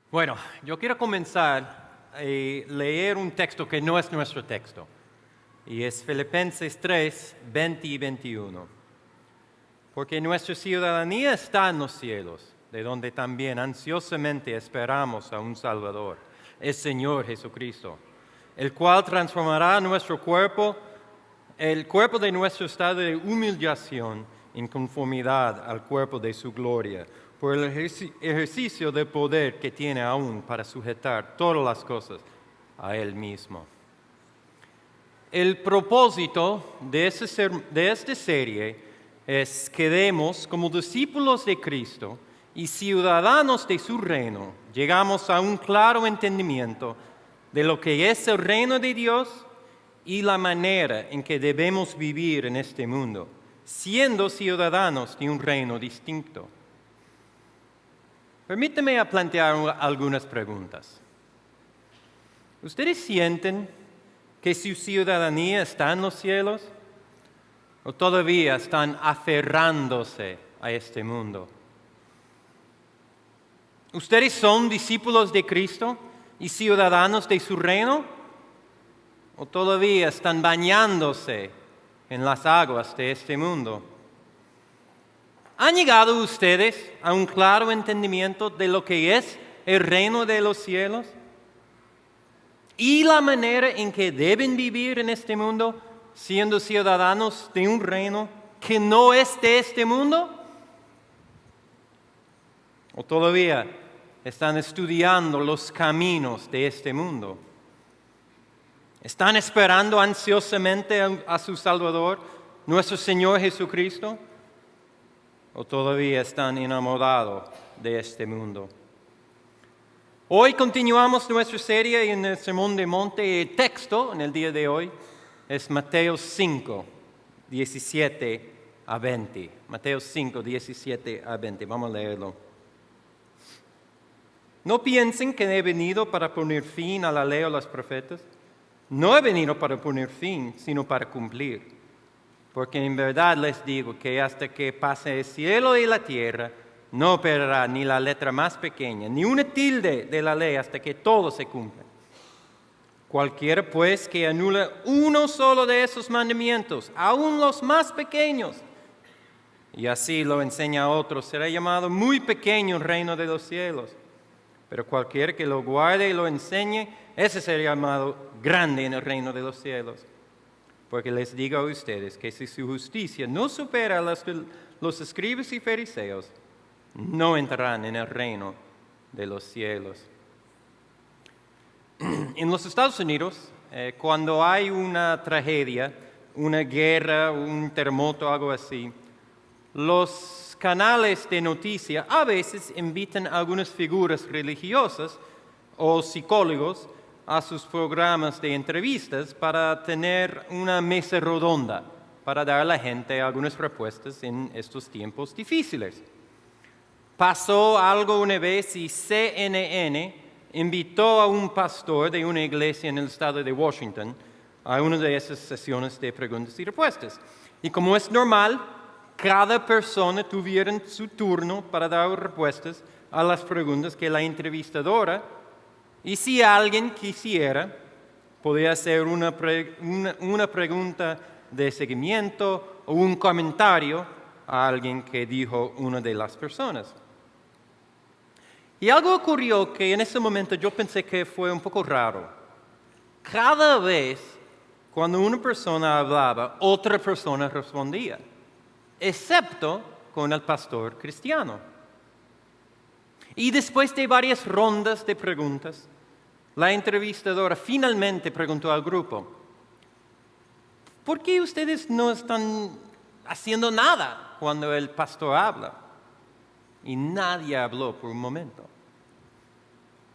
Bueno, yo quiero comenzar a leer un texto que no es nuestro texto, y es Filipenses 3, 20 y 21. Porque nuestra ciudadanía está en los cielos, de donde también ansiosamente esperamos a un Salvador, el Señor Jesucristo, el cual transformará nuestro cuerpo, el cuerpo de nuestro estado de humillación, en conformidad al cuerpo de su gloria, por el ejercicio del poder que tiene aún para sujetar todas las cosas a Él mismo. El propósito de esta serie es que demos como discípulos de Cristo y ciudadanos de su reino, llegamos a un claro entendimiento de lo que es el reino de Dios y la manera en que debemos vivir en este mundo, siendo ciudadanos de un reino distinto. Permítame plantear algunas preguntas. ¿Ustedes sienten que su ciudadanía está en los cielos o todavía están aferrándose a este mundo? ¿Ustedes son discípulos de Cristo y ciudadanos de su reino o todavía están bañándose en las aguas de este mundo? ¿Han llegado ustedes a un claro entendimiento de lo que es el reino de los cielos y la manera en que deben vivir en este mundo, siendo ciudadanos de un reino que no es de este mundo? ¿O todavía están estudiando los caminos de este mundo? ¿Están esperando ansiosamente a su Salvador, nuestro Señor Jesucristo? ¿O todavía están enamorados de este mundo? Hoy continuamos nuestra serie en el Sermón del Monte. El texto en el día de hoy es Mateo 5, 17 a 20. Mateo 5, 17 a 20. Vamos a leerlo. No piensen que he venido para poner fin a la ley o los profetas. No he venido para poner fin, sino para cumplir. Porque en verdad les digo que hasta que pase el cielo y la tierra, no operará ni la letra más pequeña, ni una tilde de la ley hasta que todo se cumpla. Cualquiera pues que anule uno solo de esos mandamientos, aun los más pequeños, y así lo enseña a otros, será llamado muy pequeño el reino de los cielos. Pero cualquiera que lo guarde y lo enseñe, ese será llamado grande en el reino de los cielos. Porque les digo a ustedes que si su justicia no supera a los escribas y fariseos, no entrarán en el reino de los cielos. En los Estados Unidos, cuando hay una tragedia, una guerra, un terremoto, algo así, los canales de noticias a veces invitan a algunas figuras religiosas o psicólogos a sus programas de entrevistas para tener una mesa redonda, para dar a la gente algunas respuestas en estos tiempos difíciles. Pasó algo una vez y CNN invitó a un pastor de una iglesia en el estado de Washington a una de esas sesiones de preguntas y respuestas. Y como es normal, cada persona tuviera su turno para dar respuestas a las preguntas que la entrevistadora, y si alguien quisiera, podía hacer una pregunta de seguimiento o un comentario a alguien que dijo una de las personas. Y algo ocurrió que en ese momento yo pensé que fue un poco raro. Cada vez cuando una persona hablaba, otra persona respondía, excepto con el pastor cristiano. Y después de varias rondas de preguntas, la entrevistadora finalmente preguntó al grupo, ¿por qué ustedes no están haciendo nada cuando el pastor habla? Y nadie habló por un momento.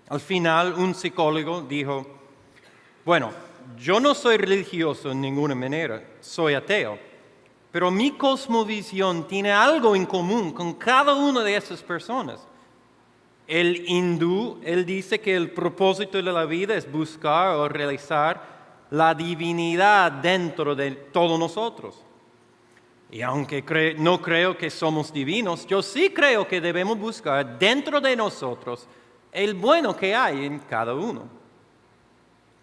Al final, un psicólogo dijo, bueno, yo no soy religioso en ninguna manera, soy ateo, pero mi cosmovisión tiene algo en común con cada una de esas personas. El hindú, él dice que el propósito de la vida es buscar o realizar la divinidad dentro de todos nosotros. Y aunque no creo que somos divinos, yo sí creo que debemos buscar dentro de nosotros el bueno que hay en cada uno.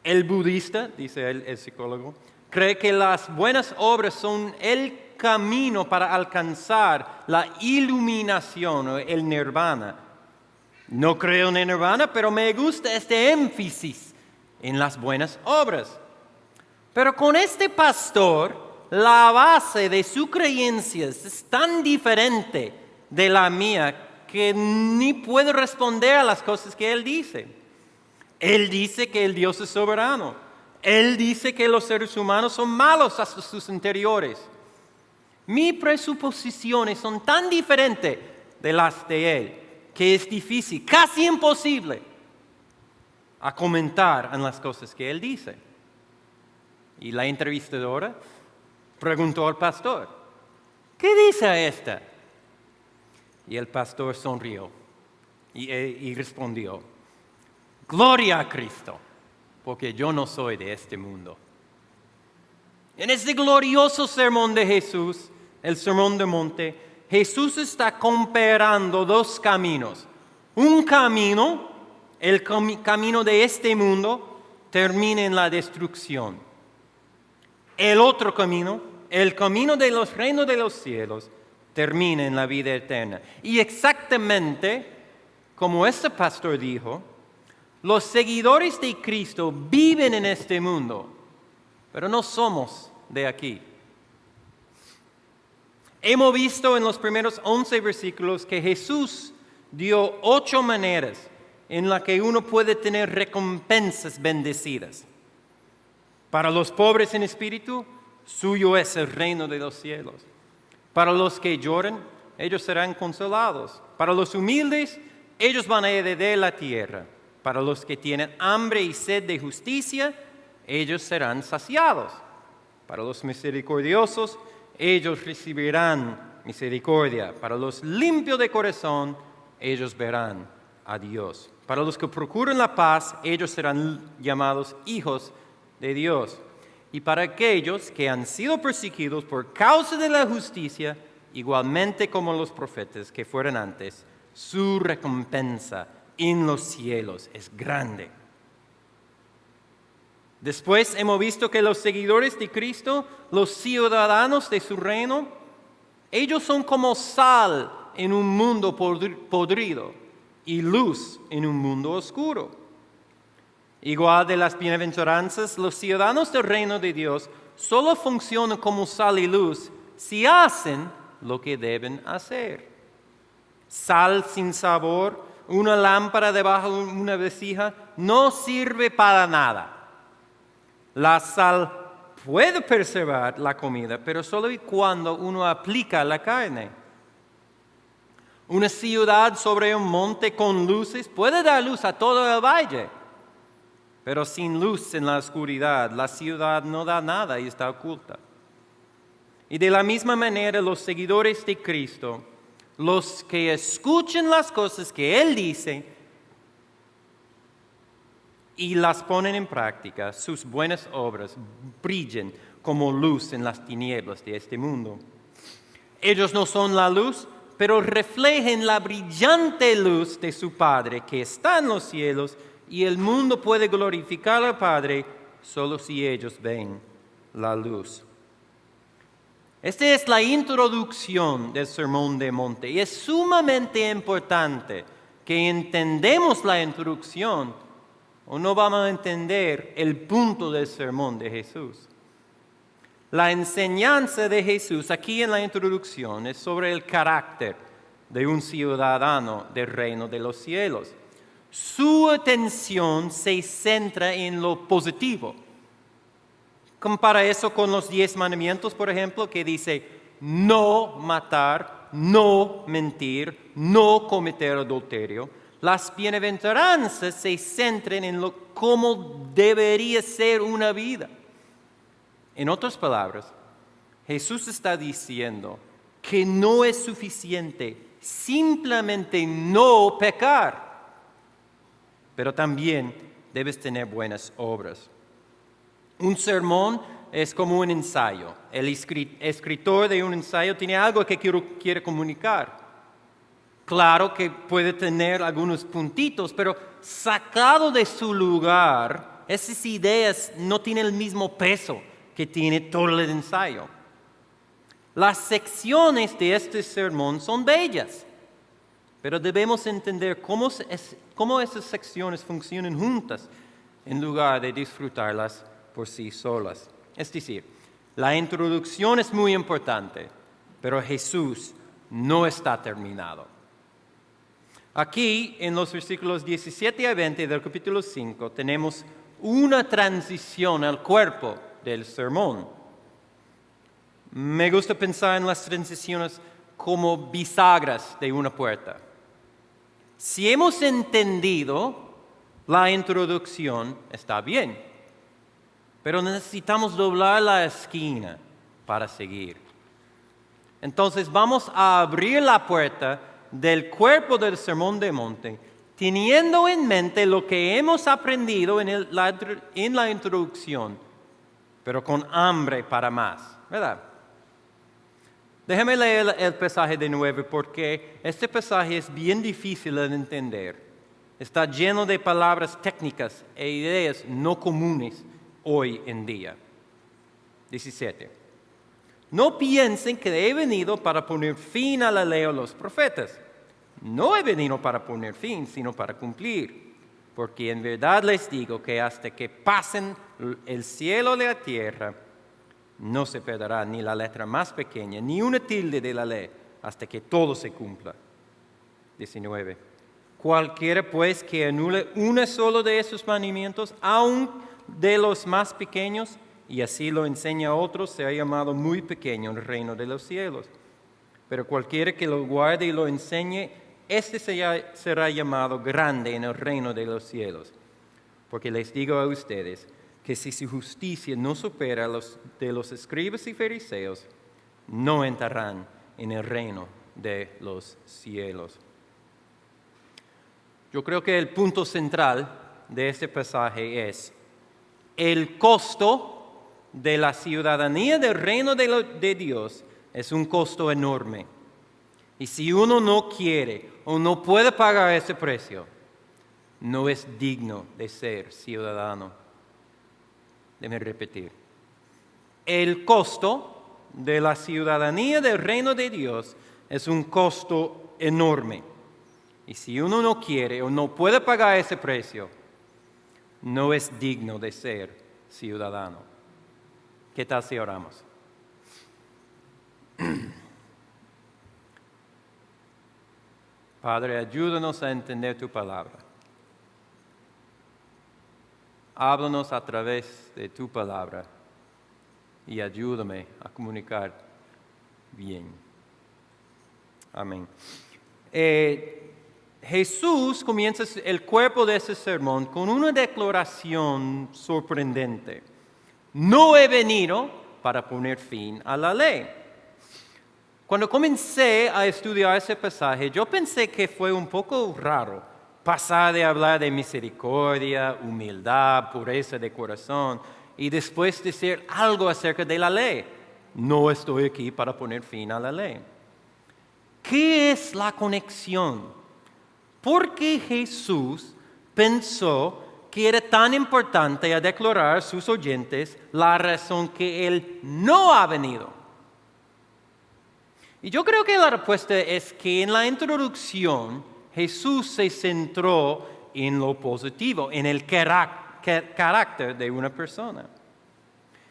El budista, dice el psicólogo, cree que las buenas obras son el camino para alcanzar la iluminación o el nirvana. No creo en el nirvana, pero me gusta este énfasis en las buenas obras. Pero con este pastor, la base de sus creencias es tan diferente de la mía que ni puedo responder a las cosas que él dice. Él dice que el Dios es soberano. Él dice que los seres humanos son malos hasta sus interiores. Mis presuposiciones son tan diferentes de las de él que es difícil, casi imposible, a comentar en las cosas que él dice. Y la entrevistadora preguntó al pastor, ¿qué dice esta? Y el pastor sonrió y respondió, gloria a Cristo, porque yo no soy de este mundo. En este glorioso sermón de Jesús, el Sermón del Monte, Jesús está comparando dos caminos. Un camino, el camino de este mundo, termina en la destrucción. El otro camino, el camino de los reinos de los cielos, termina en la vida eterna. Y exactamente como este pastor dijo, los seguidores de Cristo viven en este mundo, pero no somos de aquí. Hemos visto en los primeros 11 versículos que Jesús dio 8 maneras en las que uno puede tener recompensas bendecidas. Para los pobres en espíritu, suyo es el reino de los cielos. Para los que lloran, ellos serán consolados. Para los humildes, ellos van a heredar la tierra. Para los que tienen hambre y sed de justicia, ellos serán saciados. Para los misericordiosos, ellos recibirán misericordia. Para los limpios de corazón, ellos verán a Dios. Para los que procuran la paz, ellos serán llamados hijos de Dios. Y para aquellos que han sido perseguidos por causa de la justicia, igualmente como los profetas que fueron antes, su recompensa en los cielos es grande. Después hemos visto que los seguidores de Cristo, los ciudadanos de su reino, ellos son como sal en un mundo podrido y luz en un mundo oscuro. Igual de las bienaventuranzas, los ciudadanos del reino de Dios solo funcionan como sal y luz si hacen lo que deben hacer. Sal sin sabor, una lámpara debajo de una vasija, no sirve para nada. La sal puede preservar la comida, pero solo cuando uno aplica la carne. Una ciudad sobre un monte con luces puede dar luz a todo el valle, pero sin luz en la oscuridad, la ciudad no da nada y está oculta. Y de la misma manera, los seguidores de Cristo, los que escuchan las cosas que Él dice y las ponen en práctica, sus buenas obras brillan como luz en las tinieblas de este mundo. Ellos no son la luz, pero reflejan la brillante luz de su Padre que está en los cielos, y el mundo puede glorificar al Padre solo si ellos ven la luz. Esta es la introducción del Sermón del Monte, y es sumamente importante que entendamos la introducción o no vamos a entender el punto del sermón de Jesús. La enseñanza de Jesús aquí en la introducción es sobre el carácter de un ciudadano del reino de los cielos. Su atención se centra en lo positivo. Compara eso con los 10 mandamientos, por ejemplo, que dice no matar, no mentir, no cometer adulterio. Las bienaventuranzas se centran en cómo debería ser una vida. En otras palabras, Jesús está diciendo que no es suficiente simplemente no pecar, pero también debes tener buenas obras. Un sermón es como un ensayo. El escritor de un ensayo tiene algo que quiere comunicar. Claro que puede tener algunos puntitos, pero sacado de su lugar, esas ideas no tienen el mismo peso que tiene todo el ensayo. Las secciones de este sermón son bellas, pero debemos entender cómo esas secciones funcionan juntas en lugar de disfrutarlas por sí solas. Es decir, la introducción es muy importante, pero Jesús no está terminado. Aquí, en los versículos 17 a 20 del capítulo 5, tenemos una transición al cuerpo del sermón. Me gusta pensar en las transiciones como bisagras de una puerta. Si hemos entendido la introducción, está bien, pero necesitamos doblar la esquina para seguir. Entonces vamos a abrir la puerta del cuerpo del Sermón del Monte, teniendo en mente lo que hemos aprendido en la introducción, pero con hambre para más, ¿verdad? Déjame leer el pasaje de nuevo porque este pasaje es bien difícil de entender. Está lleno de palabras técnicas e ideas no comunes hoy en día. 17. No piensen que he venido para poner fin a la ley o los profetas. No he venido para poner fin, sino para cumplir. Porque en verdad les digo que hasta que pasen el cielo y la tierra, no se perderá ni la letra más pequeña, ni una tilde de la ley, hasta que todo se cumpla. 19. Cualquiera pues que anule uno solo de esos mandamientos, aun de los más pequeños, y así lo enseña a otros, será llamado muy pequeño en el reino de los cielos. Pero cualquiera que lo guarde y lo enseñe, este será llamado grande en el reino de los cielos. Porque les digo a ustedes que si su justicia no supera de los escribas y fariseos, no entrarán en el reino de los cielos. Yo creo que el punto central de este pasaje es el costo de la ciudadanía del reino de Dios es un costo enorme. Y si uno no quiere o no puede pagar ese precio, no es digno de ser ciudadano. Déjeme repetir. El costo de la ciudadanía del reino de Dios es un costo enorme. Y si uno no quiere o no puede pagar ese precio, no es digno de ser ciudadano. ¿Qué tal si oramos? Padre, ayúdanos a entender tu palabra. Háblanos a través de tu palabra y ayúdame a comunicar bien. Amén. Jesús comienza el cuerpo de ese sermón con una declaración sorprendente. No he venido para poner fin a la ley. Cuando comencé a estudiar ese pasaje, yo pensé que fue un poco raro pasar de hablar de misericordia, humildad, pureza de corazón, y después decir algo acerca de la ley. No estoy aquí para poner fin a la ley. ¿Qué es la conexión? ¿Por qué Jesús pensó que era tan importante a declarar a sus oyentes la razón que Él no ha venido? Y yo creo que la respuesta es que en la introducción Jesús se centró en lo positivo, en el carácter de una persona.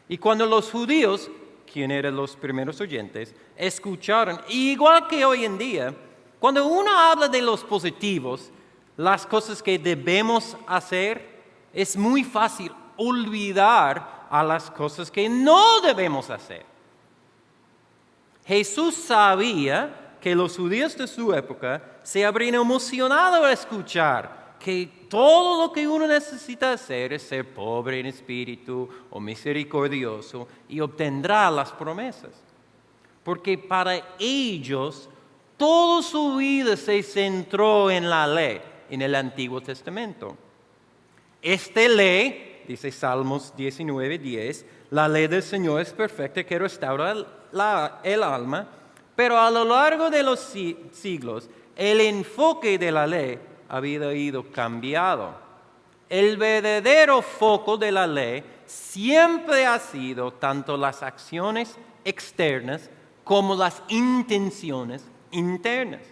Y cuando los judíos, quienes eran los primeros oyentes, escucharon, igual que hoy en día, cuando uno habla de los positivos, las cosas que debemos hacer, es muy fácil olvidar a las cosas que no debemos hacer. Jesús sabía que los judíos de su época se habrían emocionado al escuchar que todo lo que uno necesita hacer es ser pobre en espíritu o misericordioso y obtendrá las promesas. Porque para ellos toda su vida se centró en la ley, en el Antiguo Testamento. Esta ley, dice Salmos 19:10, la ley del Señor es perfecta que restaura el alma, pero a lo largo de los siglos el enfoque de la ley había ido cambiado. El verdadero foco de la ley siempre ha sido tanto las acciones externas como las intenciones internas.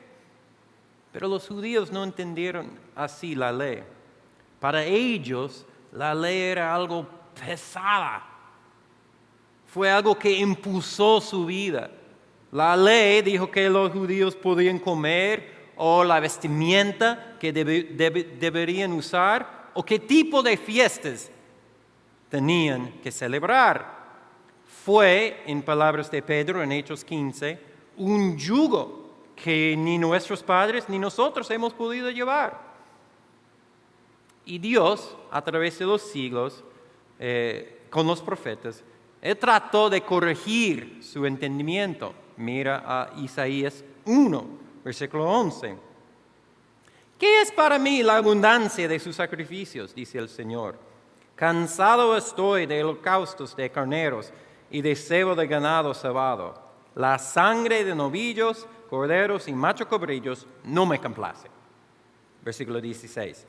Pero los judíos no entendieron así la ley. Para ellos, la ley era algo pesada. Fue algo que impulsó su vida. La ley dijo que los judíos podían comer o la vestimenta que deberían usar o qué tipo de fiestas tenían que celebrar. Fue, en palabras de Pedro en Hechos 15, un yugo que ni nuestros padres ni nosotros hemos podido llevar. Y Dios, a través de los siglos, con los profetas, Él trató de corregir su entendimiento. Mira a Isaías 1, versículo 11. ¿Qué es para mí la abundancia de sus sacrificios? Dice el Señor. Cansado estoy de holocaustos de carneros y de cebo de ganado cebado. La sangre de novillos, corderos y machos cabrillos no me complace. Versículo 16.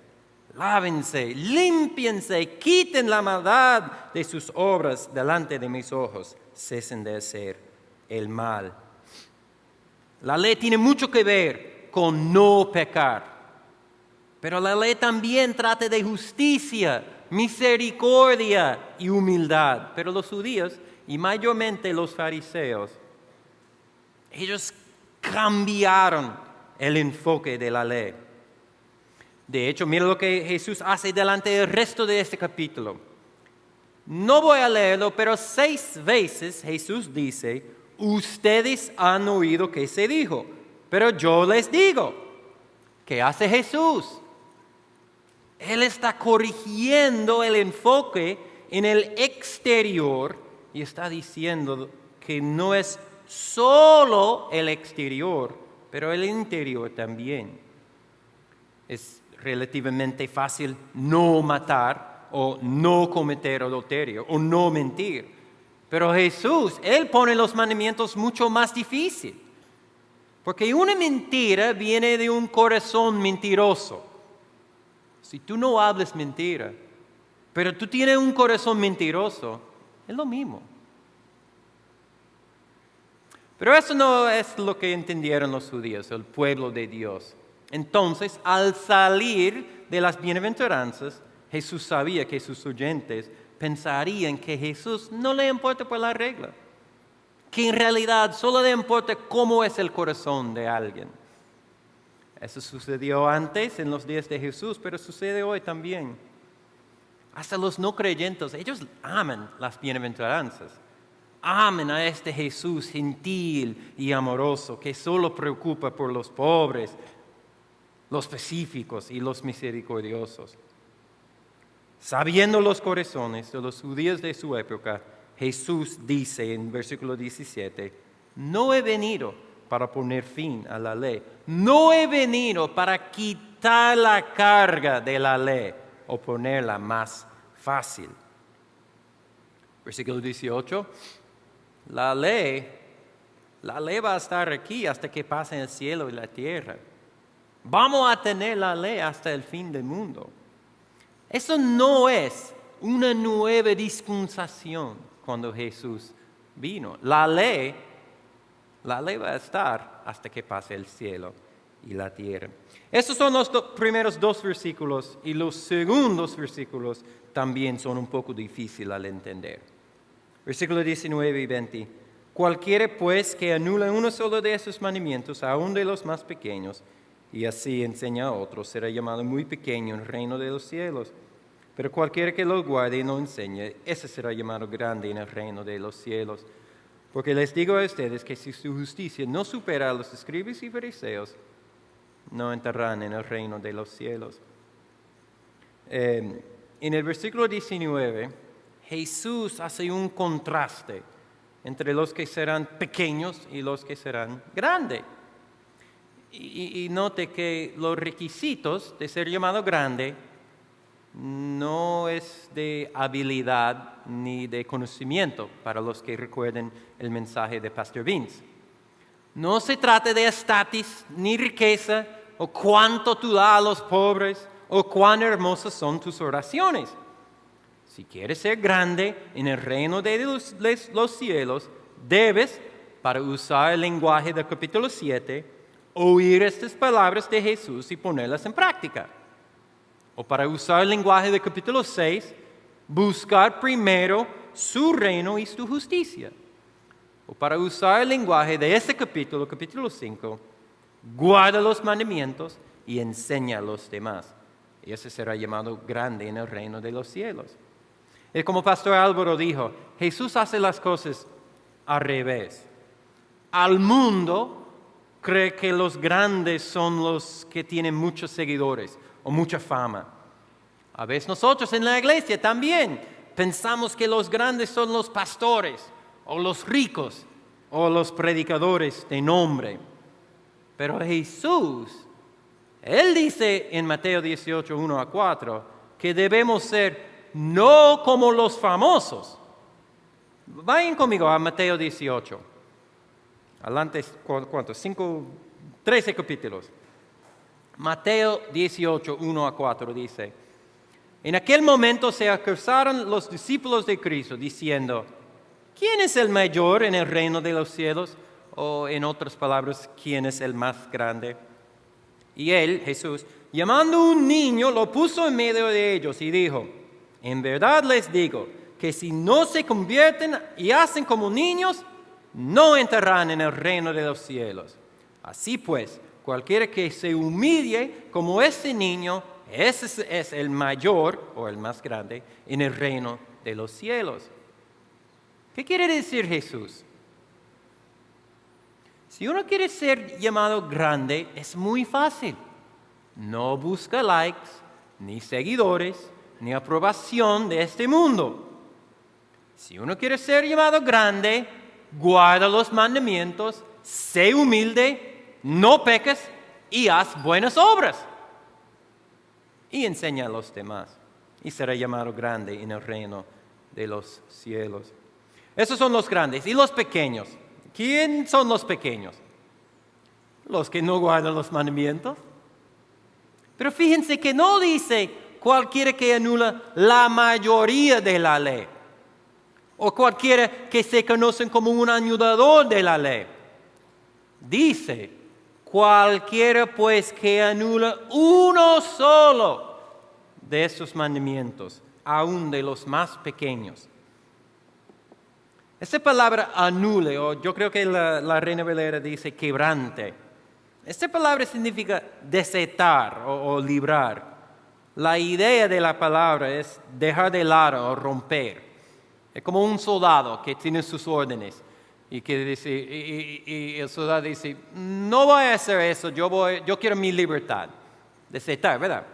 Lávense, límpiense, quiten la maldad de sus obras delante de mis ojos. Cesen de hacer el mal. La ley tiene mucho que ver con no pecar. Pero la ley también trata de justicia, misericordia y humildad. Pero los judíos, y mayormente los fariseos, ellos cambiaron el enfoque de la ley. De hecho, mira lo que Jesús hace delante del resto de este capítulo. No voy a leerlo, pero 6 veces Jesús dice, ustedes han oído que se dijo, pero yo les digo. ¿Qué hace Jesús? Él está corrigiendo el enfoque en el exterior y está diciendo que no es solo el exterior, pero el interior también. Es relativamente fácil no matar o no cometer adulterio o no mentir. Pero Jesús, Él pone los mandamientos mucho más difícil. Porque una mentira viene de un corazón mentiroso. Si tú no hablas mentira, pero tú tienes un corazón mentiroso, es lo mismo. Pero eso no es lo que entendieron los judíos, el pueblo de Dios. Entonces, al salir de las bienaventuranzas, Jesús sabía que sus oyentes pensarían que Jesús no le importa por la regla, que en realidad solo le importa cómo es el corazón de alguien. Eso sucedió antes, en los días de Jesús, pero sucede hoy también. Hasta los no creyentes, ellos aman las bienaventuranzas. Amen a este Jesús gentil y amoroso que solo preocupa por los pobres, los pacíficos y los misericordiosos. Sabiendo los corazones de los judíos de su época, Jesús dice en versículo 17, no he venido para poner fin a la ley, no he venido para quitar la carga de la ley o ponerla más fácil. Versículo 18, la ley va a estar aquí hasta que pasen el cielo y la tierra. Vamos a tener la ley hasta el fin del mundo. Eso no es una nueva dispensación cuando Jesús vino. La ley va a estar hasta que pase el cielo y la tierra. Estos son los primeros 2 versículos y los segundos versículos también son un poco difíciles al entender. Versículos 19 y 20. Cualquiera pues que anule uno solo de esos mandamientos, aun de los más pequeños, y así enseña a otros, será llamado muy pequeño en el reino de los cielos. Pero cualquiera que lo guarde y no enseñe, ese será llamado grande en el reino de los cielos. Porque les digo a ustedes que si su justicia no supera a los escribas y fariseos, no entrarán en el reino de los cielos. En el versículo 19, Jesús hace un contraste entre los que serán pequeños y los que serán grandes. Y note que los requisitos de ser llamado grande no es de habilidad ni de conocimiento para los que recuerden el mensaje de Pastor Vince. No se trata de estatus ni riqueza, o cuánto tú das a los pobres, o cuán hermosas son tus oraciones. Si quieres ser grande en el reino de los cielos, debes, para usar el lenguaje del capítulo 7, oír estas palabras de Jesús y ponerlas en práctica. O para usar el lenguaje del capítulo 6, buscar primero su reino y su justicia. O para usar el lenguaje de este capítulo, capítulo 5, guarda los mandamientos y enseña a los demás. Y ese será llamado grande en el reino de los cielos. Es como Pastor Álvaro dijo, Jesús hace las cosas al revés. Al mundo cree que los grandes son los que tienen muchos seguidores o mucha fama. A veces nosotros en la iglesia también pensamos que los grandes son los pastores o los ricos o los predicadores de nombre. Pero Jesús, Él dice en Mateo 18, 1 a 4, que debemos ser no como los famosos. Vayan conmigo a Mateo 18. Adelante, ¿cuántos? 13 capítulos. Mateo 18, 1 a 4 dice, en aquel momento se acusaron los discípulos de Cristo diciendo, ¿quién es el mayor en el reino de los cielos? O en otras palabras, ¿quién es el más grande? Y él, Jesús, llamando a un niño, lo puso en medio de ellos y dijo, en verdad les digo que si no se convierten y hacen como niños, no entrarán en el reino de los cielos. Así pues, cualquiera que se humille como ese niño, ese es el mayor o el más grande en el reino de los cielos. ¿Qué quiere decir Jesús? Si uno quiere ser llamado grande, es muy fácil. No busca likes, ni seguidores, ni aprobación de este mundo. Si uno quiere ser llamado grande, guarda los mandamientos, sé humilde, no peques y haz buenas obras. Y enseña a los demás. Y será llamado grande en el reino de los cielos. Esos son los grandes. ¿Y los pequeños? ¿Quién son los pequeños? Los que no guardan los mandamientos. Pero fíjense que no dice cualquiera que anula la mayoría de la ley. O cualquiera que se conocen como un anulador de la ley. Dice, cualquiera pues que anula uno solo de esos mandamientos, aun de los más pequeños. Esta palabra anule, o yo creo que la Reina Valera dice quebrante. Esta palabra significa desatar o librar. La idea de la palabra es dejar de lado o romper. Es como un soldado que tiene sus órdenes y que dice, y el soldado dice, no voy a hacer eso, yo quiero mi libertad. Desatar, ¿verdad?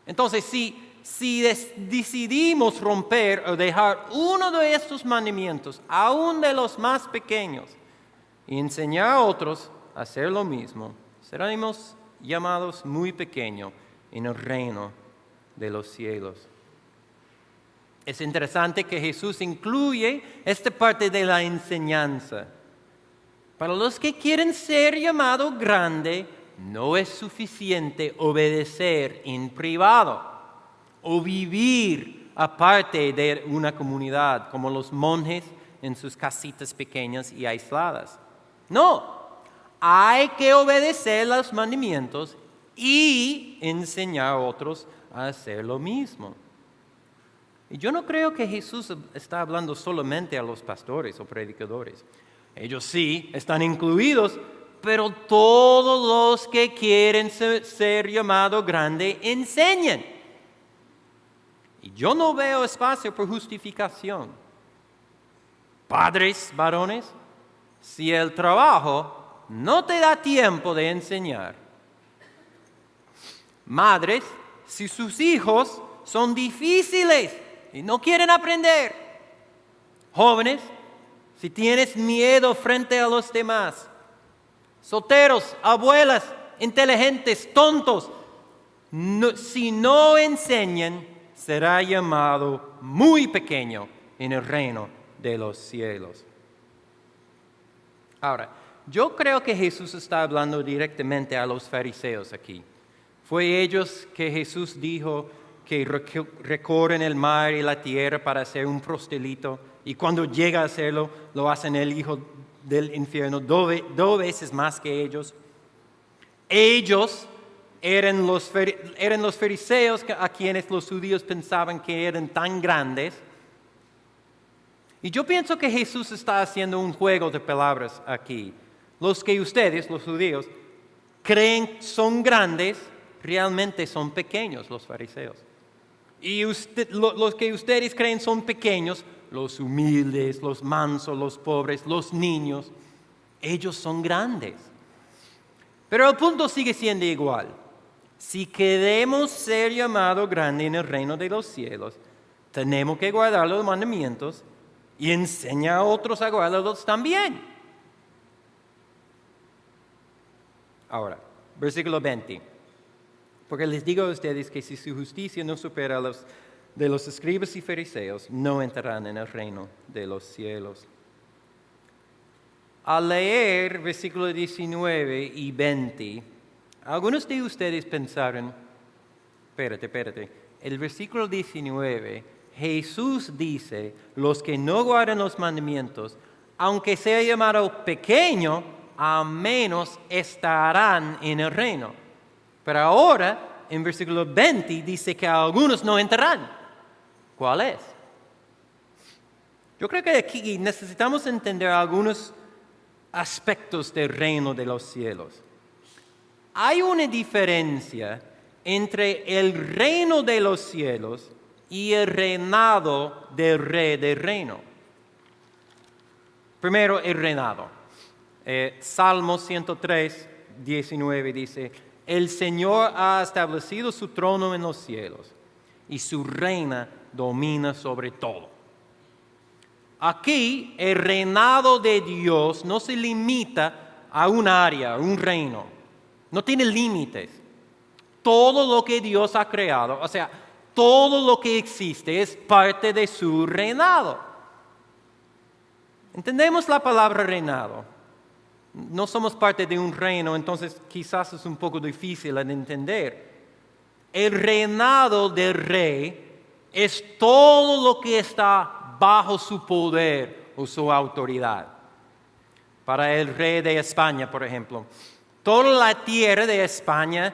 Entonces, si decidimos romper o dejar uno de estos mandamientos, aún de los más pequeños, y enseñar a otros a hacer lo mismo, seremos llamados muy pequeños en el reino de los cielos. Es interesante que Jesús incluye esta parte de la enseñanza. Para los que quieren ser llamados grande, no es suficiente obedecer en privado o vivir aparte de una comunidad como los monjes en sus casitas pequeñas y aisladas. No, hay que obedecer los mandamientos y enseñar a otros a hacer lo mismo. Y yo no creo que Jesús está hablando solamente a los pastores o predicadores. Ellos sí están incluidos, pero todos los que quieren ser llamados grande enseñan. Y yo no veo espacio por justificación. Padres, varones, si el trabajo no te da tiempo de enseñar. Madres, si sus hijos son difíciles y no quieren aprender. Jóvenes, si tienes miedo frente a los demás. Solteros, abuelas, inteligentes, tontos. Si no enseñan, será llamado muy pequeño en el reino de los cielos. Ahora, yo creo que Jesús está hablando directamente a los fariseos aquí. Fue ellos que Jesús dijo que recorren el mar y la tierra para ser un prosélito, y cuando llega a hacerlo, lo hacen el hijo del infierno 2 veces más que ellos. Ellos eran los fariseos a quienes los judíos pensaban que eran tan grandes. Y yo pienso que Jesús está haciendo un juego de palabras aquí. Los que ustedes, los judíos, creen son grandes, realmente son pequeños los fariseos. Y los que ustedes creen son pequeños, los humildes, los mansos, los pobres, los niños, ellos son grandes. Pero el punto sigue siendo igual. Si queremos ser llamados grandes en el reino de los cielos, tenemos que guardar los mandamientos y enseñar a otros a guardarlos también. Ahora, versículo 20. Porque les digo a ustedes que si su justicia no supera a los de los escribas y fariseos, no entrarán en el reino de los cielos. Al leer versículos 19 y 20, algunos de ustedes pensaron, espérate, el versículo 19, Jesús dice, los que no guardan los mandamientos, aunque sea llamado pequeño, a menos estarán en el reino. Pero ahora, en versículo 20, dice que algunos no entrarán. ¿Cuál es? Yo creo que aquí necesitamos entender algunos aspectos del reino de los cielos. Hay una diferencia entre el reino de los cielos y el reinado del rey del reino. Primero, el reinado. Salmo 103, 19 dice, el Señor ha establecido su trono en los cielos y su reina domina sobre todo. Aquí el reinado de Dios no se limita a un área, a un reino. No tiene límites. Todo lo que Dios ha creado, o sea, todo lo que existe es parte de su reinado. ¿Entendemos la palabra reinado? No somos parte de un reino, entonces quizás es un poco difícil de entender. El reinado del rey es todo lo que está bajo su poder o su autoridad. Para el rey de España, por ejemplo, toda la tierra de España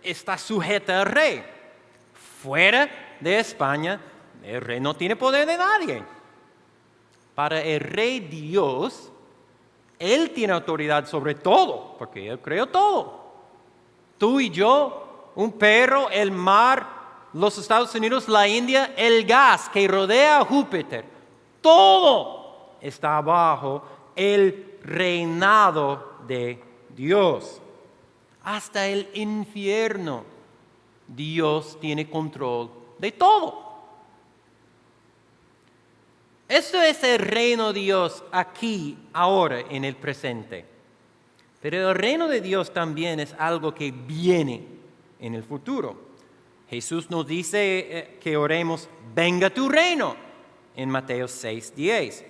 está sujeta al rey. Fuera de España, el rey no tiene poder de nadie. Para el rey Dios, Él tiene autoridad sobre todo, porque Él creó todo. Tú y yo, un perro, el mar, los Estados Unidos, la India, el gas que rodea a Júpiter, todo está bajo el reinado de Dios. Hasta el infierno, Dios tiene control de todo. Esto es el reino de Dios aquí, ahora, en el presente. Pero el reino de Dios también es algo que viene en el futuro. Jesús nos dice que oremos, venga tu reino, en Mateo 6:10.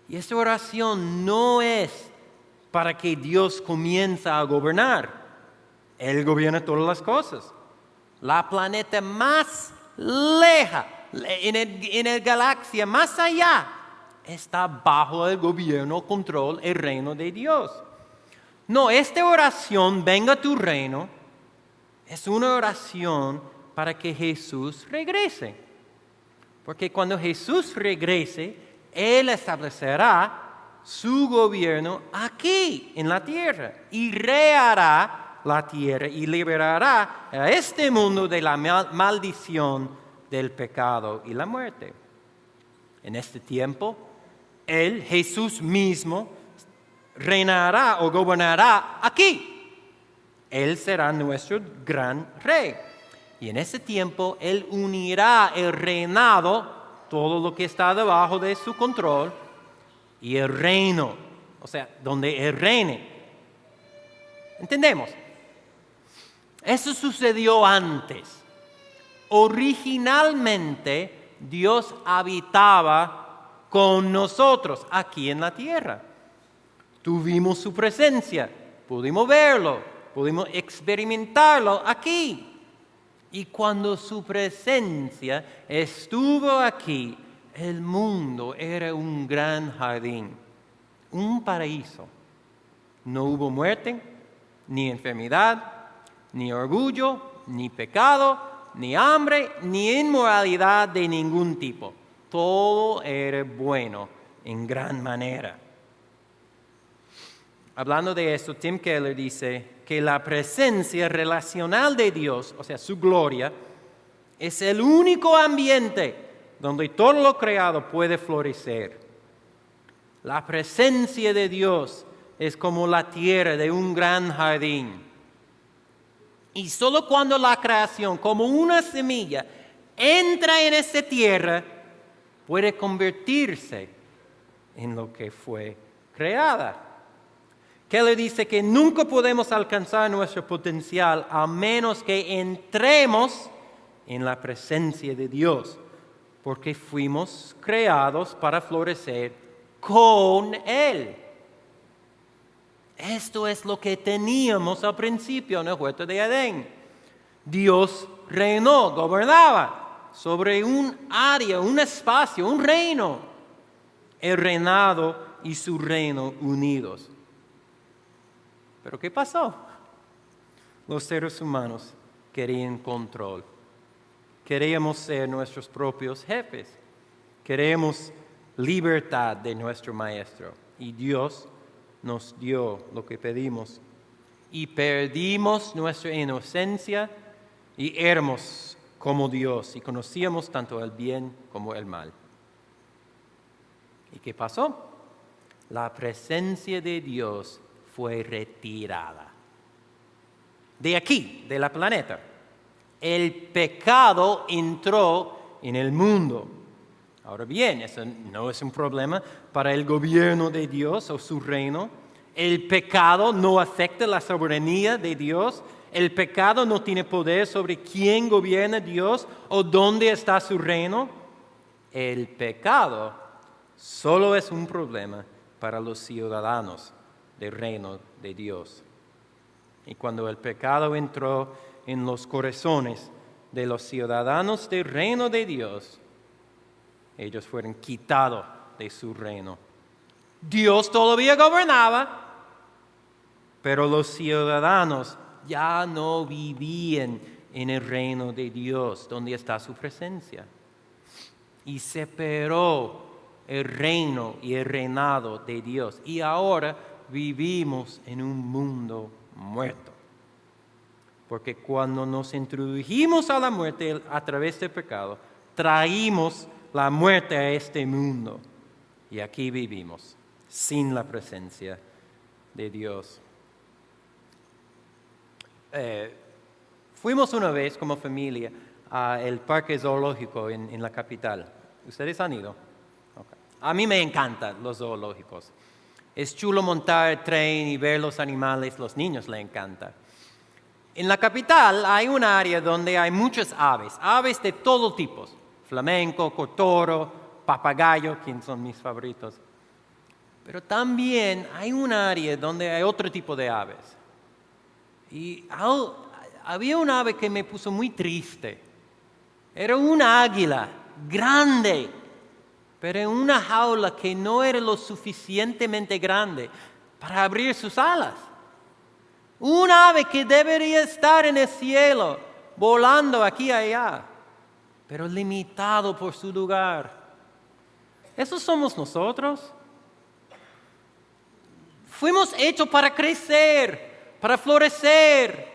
Y esta oración no es para que Dios comience a gobernar. Él gobierna todas las cosas. La planeta más lejana, en la galaxia más allá, está bajo el gobierno, control, el reino de Dios. No, esta oración, venga tu reino, es una oración para que Jesús regrese. Porque cuando Jesús regrese, Él establecerá su gobierno aquí en la tierra y rehará la tierra y liberará a este mundo de la maldición del pecado y la muerte. En este tiempo, Él, Jesús mismo, reinará o gobernará aquí. Él será nuestro gran rey. Y en ese tiempo, Él unirá el reinado, todo lo que está debajo de su control, y el reino, o sea, donde Él reine. ¿Entendemos? Eso sucedió antes. Originalmente, Dios habitaba con nosotros aquí en la tierra. Tuvimos su presencia, pudimos verlo, pudimos experimentarlo aquí. Y cuando su presencia estuvo aquí, el mundo era un gran jardín, un paraíso. No hubo muerte, ni enfermedad, ni orgullo, ni pecado, ni hambre, ni inmoralidad de ningún tipo. Todo era bueno en gran manera. Hablando de esto, Tim Keller dice que la presencia relacional de Dios, o sea, su gloria, es el único ambiente donde todo lo creado puede florecer. La presencia de Dios es como la tierra de un gran jardín. Y solo cuando la creación, como una semilla, entra en esa tierra, puede convertirse en lo que fue creada. Keller dice que nunca podemos alcanzar nuestro potencial a menos que entremos en la presencia de Dios, porque fuimos creados para florecer con Él. Esto es lo que teníamos al principio en el huerto de Edén. Dios reinó, gobernaba sobre un área, un espacio, un reino. El reinado y su reino unidos. Pero ¿qué pasó? Los seres humanos querían control. Queríamos ser nuestros propios jefes. Queremos libertad de nuestro maestro. Y Dios nos dio lo que pedimos. Y perdimos nuestra inocencia y éramos como Dios. Y conocíamos tanto el bien como el mal. ¿Y qué pasó? La presencia de Dios fue retirada. De aquí, de la planeta. El pecado entró en el mundo. Ahora bien, eso no es un problema para el gobierno de Dios o su reino. El pecado no afecta la soberanía de Dios. El pecado no tiene poder sobre quién gobierna Dios o dónde está su reino. El pecado solo es un problema para los ciudadanos del reino de Dios. Y cuando el pecado entró en los corazones de los ciudadanos del reino de Dios, ellos fueron quitados de su reino. Dios todavía gobernaba, pero los ciudadanos ya no vivían en el reino de Dios, donde está su presencia. Y separó el reino y el reinado de Dios. Y ahora vivimos en un mundo muerto. Porque cuando nos introdujimos a la muerte a través del pecado, traímos la muerte a este mundo. Y aquí vivimos, sin la presencia de Dios. Fuimos una vez como familia al parque zoológico en la capital. ¿Ustedes han ido? Okay. A mí me encantan los zoológicos. Es chulo montar el tren y ver los animales, los niños les encanta. En la capital hay un área donde hay muchas aves de todo tipo. Flamenco, cotoro, papagayo, que son mis favoritos. Pero también hay un área donde hay otro tipo de aves. Y había un ave que me puso muy triste. Era una águila grande, pero en una jaula que no era lo suficientemente grande para abrir sus alas. Un ave que debería estar en el cielo, volando aquí y allá, pero limitado por su lugar. ¿Esos somos nosotros? Fuimos hechos para crecer, para florecer.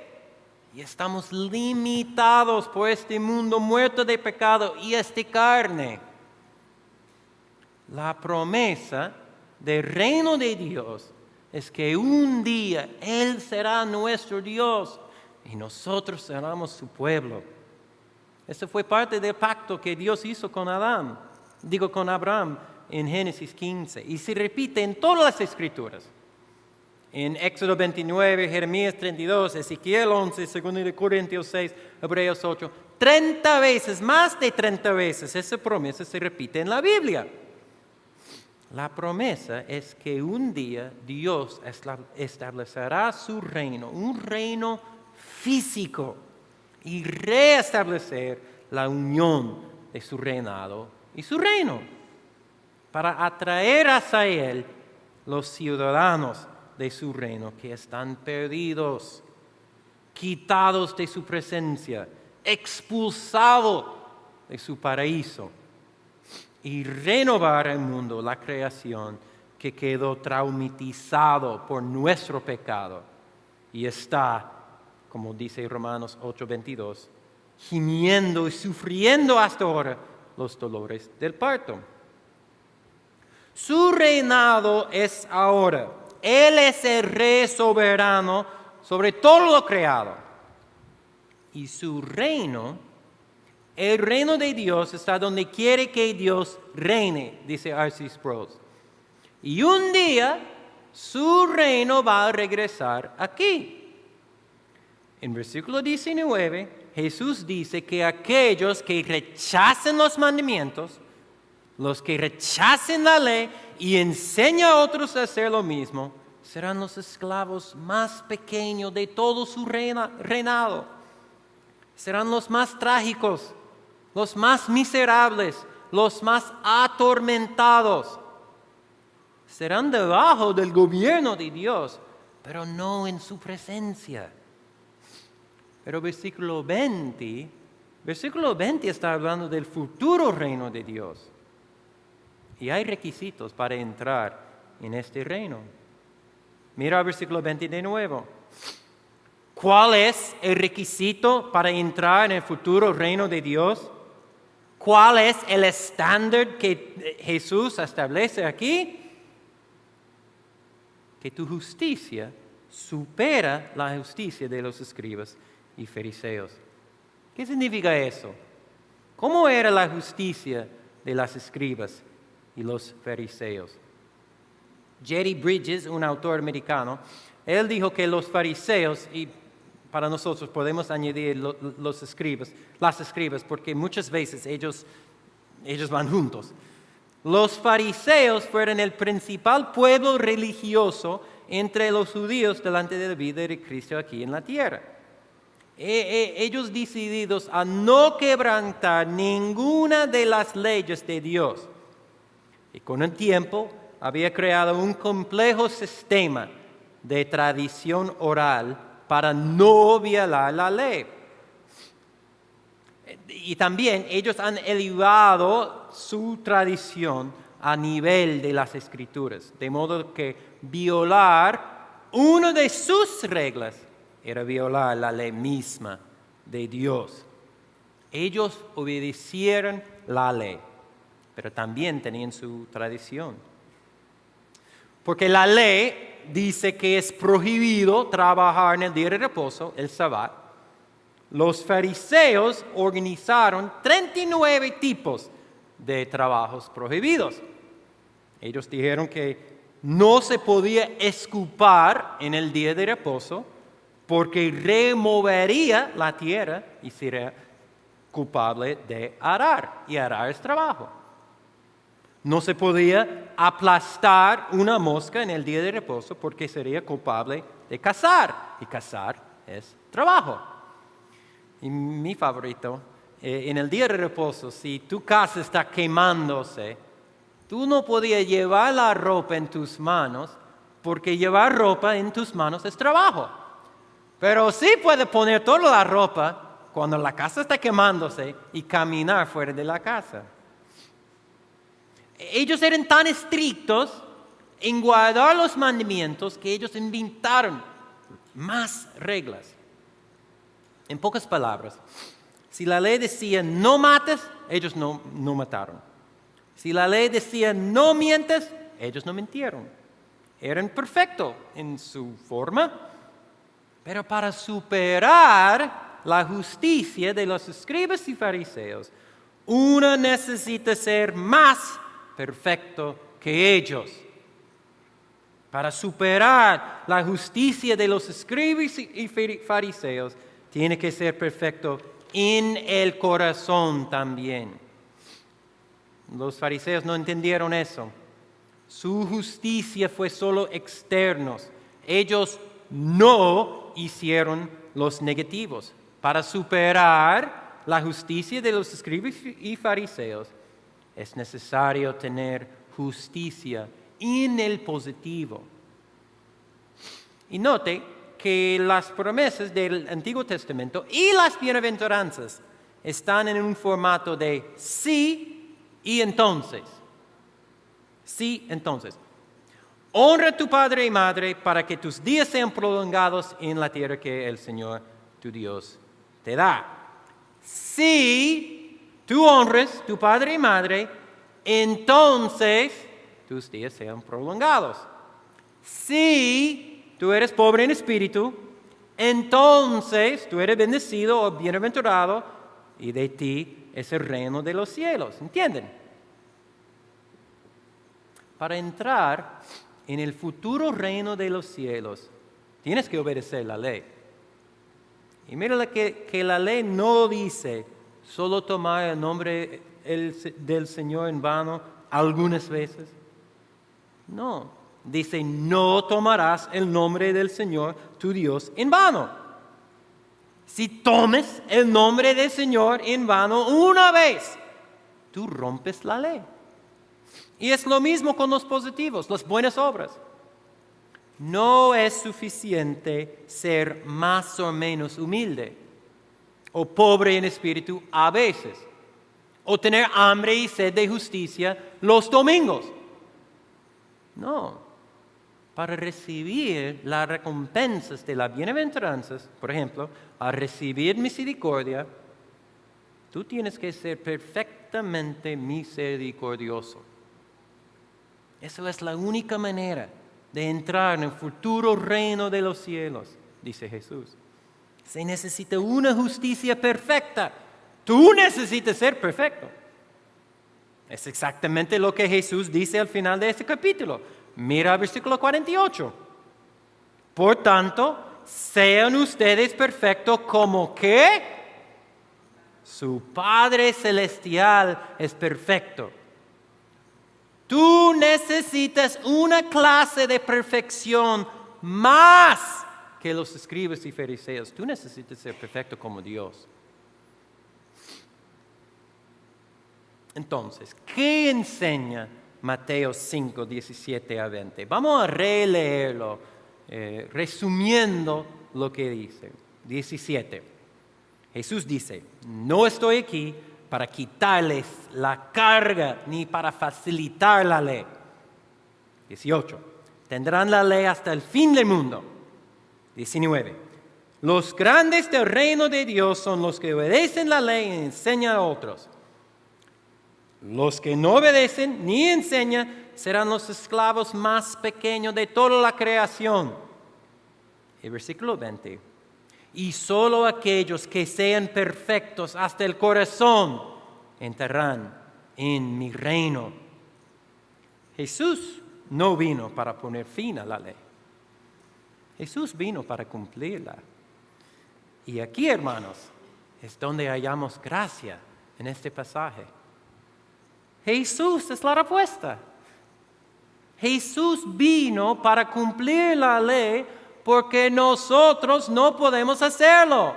Y estamos limitados por este mundo muerto de pecado y esta carne. La promesa del reino de Dios es que un día Él será nuestro Dios y nosotros seremos su pueblo. Eso fue parte del pacto que Dios hizo con Abraham en Génesis 15. Y se repite en todas las Escrituras. En Éxodo 29, Jeremías 32, Ezequiel 11, 2 Corintios 6, Hebreos 8. 30 veces, más de 30 veces, esa promesa se repite en la Biblia. La promesa es que un día Dios establecerá su reino, un reino físico, y reestablecer la unión de su reinado y su reino, para atraer hacia Él los ciudadanos de su reino que están perdidos, quitados de su presencia, expulsados de su paraíso, y renovar el mundo, la creación que quedó traumatizado por nuestro pecado y está, como dice Romanos 8:22, gimiendo y sufriendo hasta ahora los dolores del parto. Su reinado es ahora. Él es el rey soberano sobre todo lo creado. Y su reino, el reino de Dios, está donde quiere que Dios reine, dice R.C. Sproul. Y un día su reino va a regresar aquí. En versículo 19, Jesús dice que aquellos que rechacen los mandamientos, los que rechacen la ley y enseñan a otros a hacer lo mismo, serán los esclavos más pequeños de todo su reinado. Serán los más trágicos, los más miserables, los más atormentados. Serán debajo del gobierno de Dios, pero no en su presencia. Pero versículo 20 está hablando del futuro reino de Dios. Y hay requisitos para entrar en este reino. Mira el versículo 20 de nuevo. ¿Cuál es el requisito para entrar en el futuro reino de Dios? ¿Cuál es el estándar que Jesús establece aquí? Que tu justicia supera la justicia de los escribas y fariseos. ¿Qué significa eso? ¿Cómo era la justicia de las escribas y los fariseos? Jerry Bridges, un autor americano, él dijo que los fariseos, y para nosotros podemos añadir las escribas, porque muchas veces ellos van juntos. Los fariseos fueron el principal pueblo religioso entre los judíos delante de la vida de Cristo aquí en la tierra. Ellos decididos a no quebrantar ninguna de las leyes de Dios. Y con el tiempo había creado un complejo sistema de tradición oral para no violar la ley. Y también ellos han elevado su tradición a nivel de las Escrituras, de modo que violar una de sus reglas era violar la ley misma de Dios. Ellos obedecieron la ley, pero también tenían su tradición. Porque la ley dice que es prohibido trabajar en el día de reposo, el Sabbat. Los fariseos organizaron 39 tipos de trabajos prohibidos. Ellos dijeron que no se podía escupar en el día de reposo porque removería la tierra y sería culpable de arar. Y arar es trabajo. No se podía aplastar una mosca en el día de reposo porque sería culpable de cazar. Y cazar es trabajo. Y mi favorito, en el día de reposo, si tu casa está quemándose, tú no podías llevar la ropa en tus manos porque llevar ropa en tus manos es trabajo. Pero sí puedes poner toda la ropa cuando la casa está quemándose y caminar fuera de la casa. Ellos eran tan estrictos en guardar los mandamientos que ellos inventaron más reglas. En pocas palabras, si la ley decía no mates, ellos no mataron. Si la ley decía no mientes, ellos no mintieron. Eran perfectos en su forma, pero para superar la justicia de los escribas y fariseos, uno necesita ser más perfecto que ellos. Para superar la justicia de los escribas y fariseos, tiene que ser perfecto en el corazón también. Los fariseos no entendieron eso. Su justicia fue solo externos. Ellos no hicieron los negativos. Para superar la justicia de los escribas y fariseos, es necesario tener justicia en el positivo. Y note que las promesas del Antiguo Testamento y las bienaventuranzas están en un formato de sí y entonces. Sí, entonces. Honra a tu padre y madre para que tus días sean prolongados en la tierra que el Señor tu Dios te da. Si tú honres tu padre y madre, entonces tus días sean prolongados. Si tú eres pobre en espíritu, entonces tú eres bendecido o bienaventurado y de ti es el reino de los cielos. ¿Entienden? Para entrar en el futuro reino de los cielos, tienes que obedecer la ley. Y mira que la ley no dice solo tomar el nombre del Señor en vano algunas veces. No, dice no tomarás el nombre del Señor tu Dios en vano. Si tomes el nombre del Señor en vano una vez, tú rompes la ley. Y es lo mismo con los positivos, las buenas obras. No es suficiente ser más o menos humilde o pobre en espíritu a veces, o tener hambre y sed de justicia los domingos. No, para recibir las recompensas de las bienaventuranzas, por ejemplo, a recibir misericordia, tú tienes que ser perfectamente misericordioso. Esa es la única manera de entrar en el futuro reino de los cielos, dice Jesús. Se necesita una justicia perfecta. Tú necesitas ser perfecto. Es exactamente lo que Jesús dice al final de este capítulo. Mira el versículo 48. Por tanto, sean ustedes perfectos como que su Padre Celestial es perfecto. Tú necesitas una clase de perfección más que los escribas y fariseos. Tú necesitas ser perfecto como Dios. Entonces, ¿qué enseña Mateo 5, 17 a 20? Vamos a releerlo, resumiendo lo que dice. 17. Jesús dice, no estoy aquí para quitarles la carga ni para facilitar la ley. 18. Tendrán la ley hasta el fin del mundo. 19. Los grandes del reino de Dios son los que obedecen la ley y enseñan a otros. Los que no obedecen ni enseñan serán los esclavos más pequeños de toda la creación. El versículo 20. Y solo aquellos que sean perfectos hasta el corazón entrarán en mi reino. Jesús no vino para poner fin a la ley. Jesús vino para cumplirla. Y aquí, hermanos, es donde hallamos gracia en este pasaje. Jesús es la respuesta. Jesús vino para cumplir la ley porque nosotros no podemos hacerlo.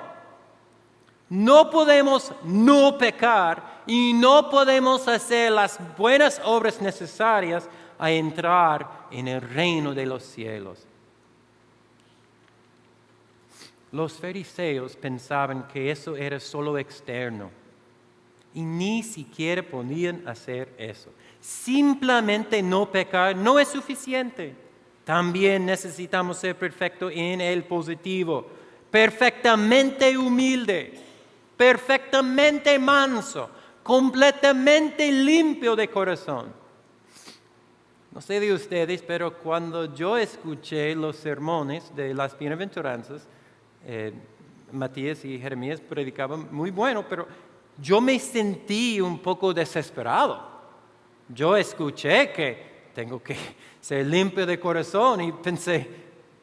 No podemos no pecar y no podemos hacer las buenas obras necesarias a entrar en el reino de los cielos. Los fariseos pensaban que eso era solo externo y ni siquiera podían hacer eso. Simplemente no pecar no es suficiente. También necesitamos ser perfectos en el positivo, perfectamente humilde, perfectamente manso, completamente limpio de corazón. No sé de ustedes, pero cuando yo escuché los sermones de las bienaventuranzas, Matías y Jeremías predicaban muy bueno, pero yo me sentí un poco desesperado. Yo escuché que tengo que ser limpio de corazón y pensé,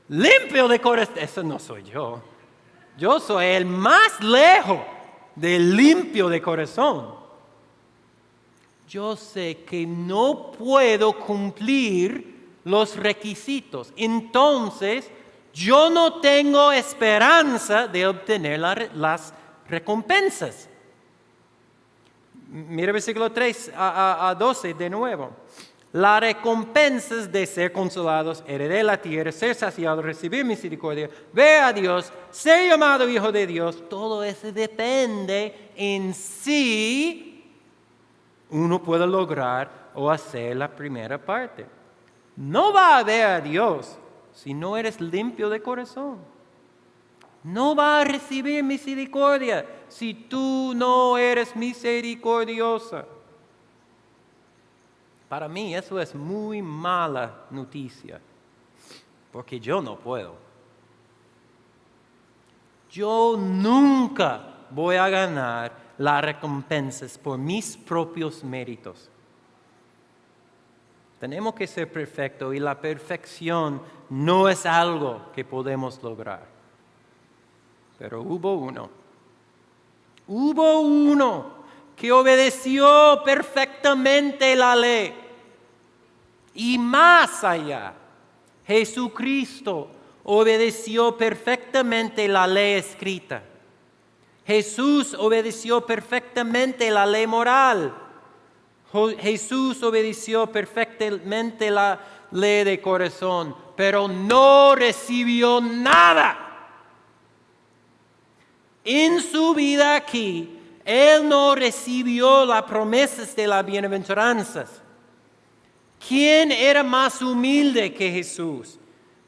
limpio de corazón, eso no soy yo. Yo soy el más lejos de limpio de corazón. yo sé que no puedo cumplir los requisitos. Entonces, yo no tengo esperanza de obtener las recompensas. Mira versículo 3 a 12 de nuevo. La recompensa es de ser consolados, heredar la tierra, ser saciados, recibir misericordia, ver a Dios, ser llamado hijo de Dios. Todo eso depende en sí. Uno puede lograr o hacer la primera parte. No va a ver a Dios si no eres limpio de corazón. No va a recibir misericordia si tú no eres misericordiosa. Para mí eso es muy mala noticia, porque yo no puedo. Yo nunca voy a ganar las recompensas por mis propios méritos. Tenemos que ser perfectos y la perfección no es algo que podemos lograr. Pero hubo uno que obedeció perfectamente la ley. Y más allá, Jesucristo obedeció perfectamente la ley escrita. Jesús obedeció perfectamente la ley moral. Jesús obedeció perfectamente la ley de corazón, pero no recibió nada. En su vida aquí, Él no recibió las promesas de las bienaventuranzas. ¿Quién era más humilde que Jesús?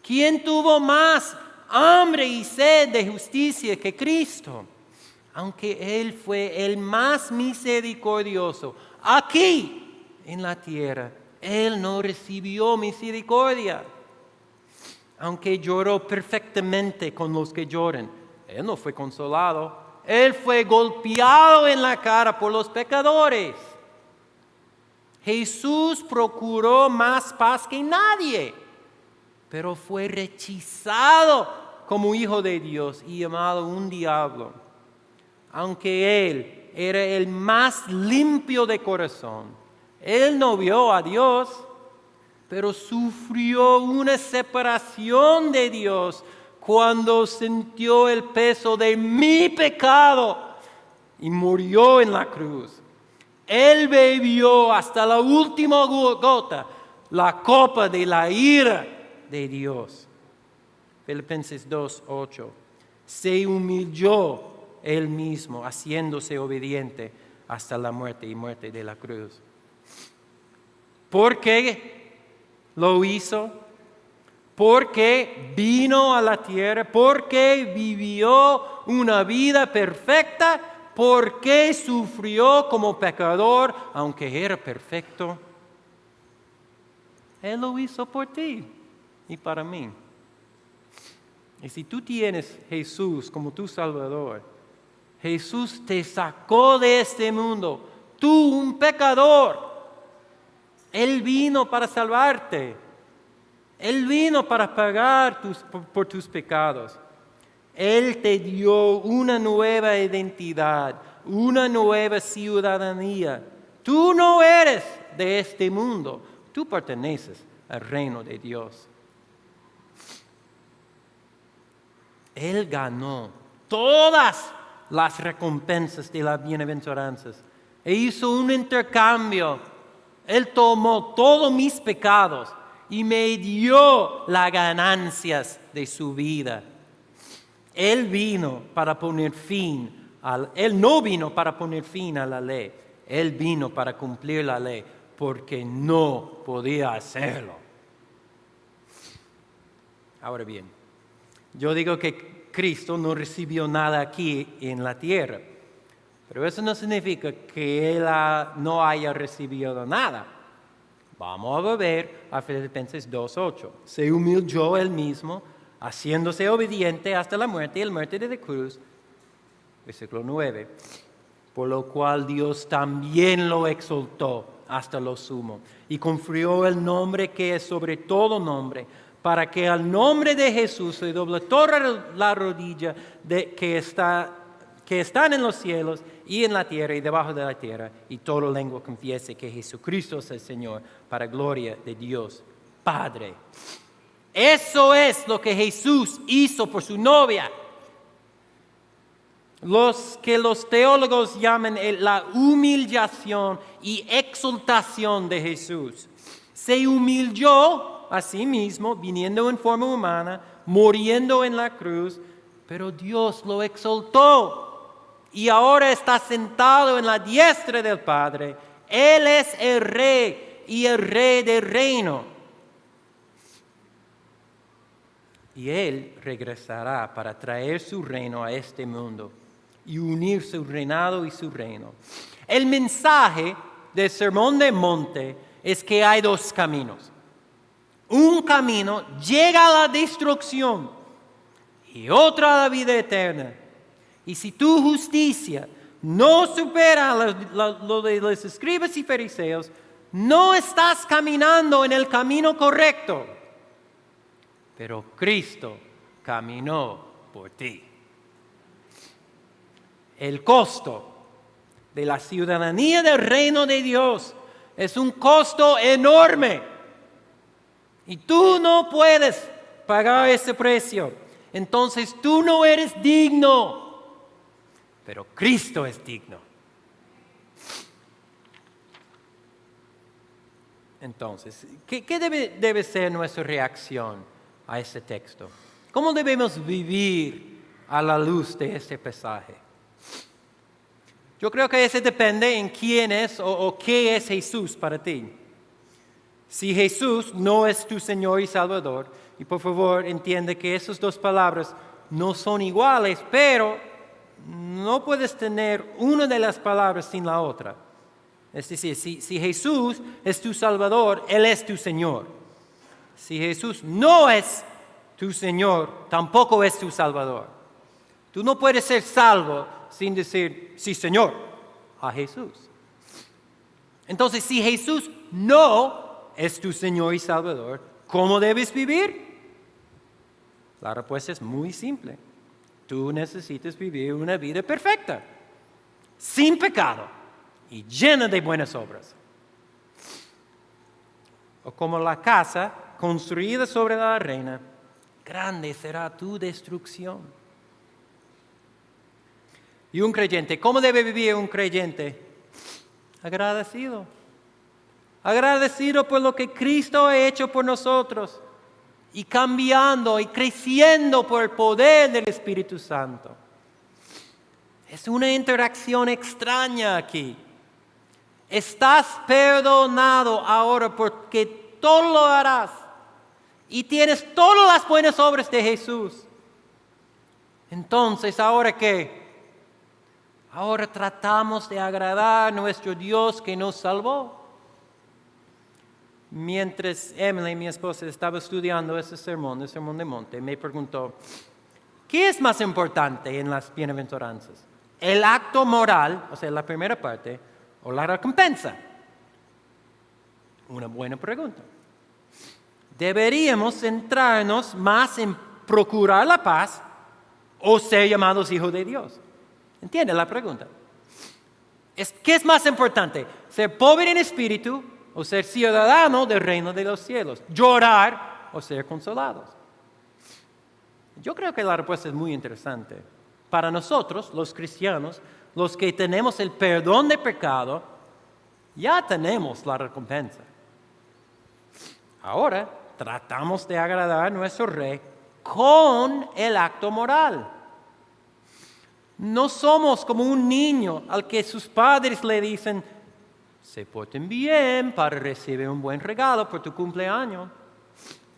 ¿Quién tuvo más hambre y sed de justicia que Cristo? Aunque Él fue el más misericordioso, aquí en la tierra, Él no recibió misericordia. Aunque lloró perfectamente con los que lloran, Él no fue consolado. Él fue golpeado en la cara por los pecadores. Jesús procuró más paz que nadie, pero fue rechazado como hijo de Dios y llamado un diablo. Aunque Él era el más limpio de corazón, Él no vio a Dios, pero sufrió una separación de Dios cuando sintió el peso de mi pecado y murió en la cruz. Él bebió hasta la última gota la copa de la ira de Dios. Filipenses 2:8. Se humilló Él mismo, haciéndose obediente hasta la muerte y muerte de la cruz. ¿Por qué lo hizo? Porque vino a la tierra, porque vivió una vida perfecta, porque sufrió como pecador, aunque era perfecto. Él lo hizo por ti y para mí. Y si tú tienes Jesús como tu Salvador, Jesús te sacó de este mundo, tú un pecador. Él vino para salvarte. Él vino para pagar por tus pecados. Él te dio una nueva identidad, una nueva ciudadanía. Tú no eres de este mundo, tú perteneces al reino de Dios. Él ganó todas las recompensas de las bienaventuranzas. E hizo un intercambio. Él tomó todos mis pecados y me dio las ganancias de su vida. Él vino para poner fin Él no vino para poner fin a la ley. Él vino para cumplir la ley porque no podía hacerlo. Ahora bien, yo digo que Cristo no recibió nada aquí en la tierra, pero eso no significa que Él no haya recibido nada. Vamos a ver a Filipenses 2:8. Se humilló Él mismo, haciéndose obediente hasta la muerte y la muerte de la cruz. Versículo 9. Por lo cual Dios también lo exaltó hasta lo sumo y confirió el nombre que es sobre todo nombre, para que al nombre de Jesús se doble toda la rodilla que que están en los cielos y en la tierra y debajo de la tierra, y toda lengua confiese que Jesucristo es el Señor, para gloria de Dios Padre. Eso es lo que Jesús hizo por su novia. Los que los teólogos llaman la humillación y exaltación de Jesús. Se humilló a sí mismo, viniendo en forma humana, muriendo en la cruz, pero Dios lo exaltó. Y ahora está sentado en la diestra del Padre. Él es el Rey y el Rey del reino. Y Él regresará para traer su reino a este mundo y unir su reinado y su reino. El mensaje del Sermón del Monte es que hay dos caminos. Un camino llega a la destrucción y otro a la vida eterna. Y si tu justicia no supera lo de los escribas y fariseos, no estás caminando en el camino correcto. Pero Cristo caminó por ti. El costo de la ciudadanía del reino de Dios es un costo enorme. Y tú no puedes pagar ese precio. Entonces tú no eres digno. Pero Cristo es digno. Entonces, ¿qué debe ser nuestra reacción a este texto? ¿Cómo debemos vivir a la luz de este pasaje? Yo creo que eso depende en quién es o qué es Jesús para ti. Si Jesús no es tu Señor y Salvador, y por favor entiende que esas dos palabras no son iguales, pero no puedes tener una de las palabras sin la otra. Es decir, si Jesús es tu Salvador, Él es tu Señor. Si Jesús no es tu Señor, tampoco es tu Salvador. Tú no puedes ser salvo sin decir, sí, Señor, a Jesús. Entonces, si Jesús no es tu Señor y Salvador, ¿cómo debes vivir? La respuesta es muy simple. Tú necesitas vivir una vida perfecta, sin pecado y llena de buenas obras. O como la casa construida sobre la arena, grande será tu destrucción. Y un creyente, ¿cómo debe vivir un creyente? Agradecido. Agradecido por lo que Cristo ha hecho por nosotros. Y cambiando y creciendo por el poder del Espíritu Santo. Es una interacción extraña aquí. Estás perdonado ahora porque todo lo harás. Y tienes todas las buenas obras de Jesús. Entonces, ¿ahora qué? Ahora tratamos de agradar a nuestro Dios que nos salvó. Mientras Emily, mi esposa, estaba estudiando ese sermón, el Sermón del Monte, me preguntó, ¿qué es más importante en las bienaventuranzas? ¿El acto moral, o sea, la primera parte, o la recompensa? Una buena pregunta. ¿Deberíamos centrarnos más en procurar la paz o ser llamados hijos de Dios? ¿Entiende la pregunta? ¿Qué es más importante? ¿Ser pobre en espíritu o ser ciudadano del reino de los cielos? ¿Llorar o ser consolados? Yo creo que la respuesta es muy interesante. Para nosotros, los cristianos, los que tenemos el perdón de pecado, ya tenemos la recompensa. Ahora tratamos de agradar a nuestro Rey con el acto moral. No somos como un niño al que sus padres le dicen, se porten bien para recibir un buen regalo por tu cumpleaños.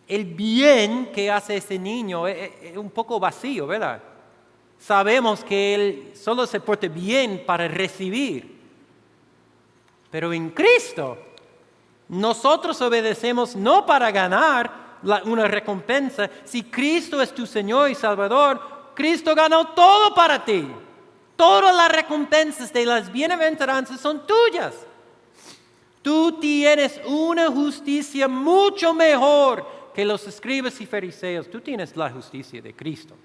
El bien que hace ese niño es un poco vacío, ¿verdad? Sabemos que él solo se porta bien para recibir. Pero en Cristo, nosotros obedecemos no para ganar una recompensa. Si Cristo es tu Señor y Salvador, Cristo ganó todo para ti. Todas las recompensas de las bienaventuranzas son tuyas. Tú tienes una justicia mucho mejor que los escribas y fariseos. Tú tienes la justicia de Cristo.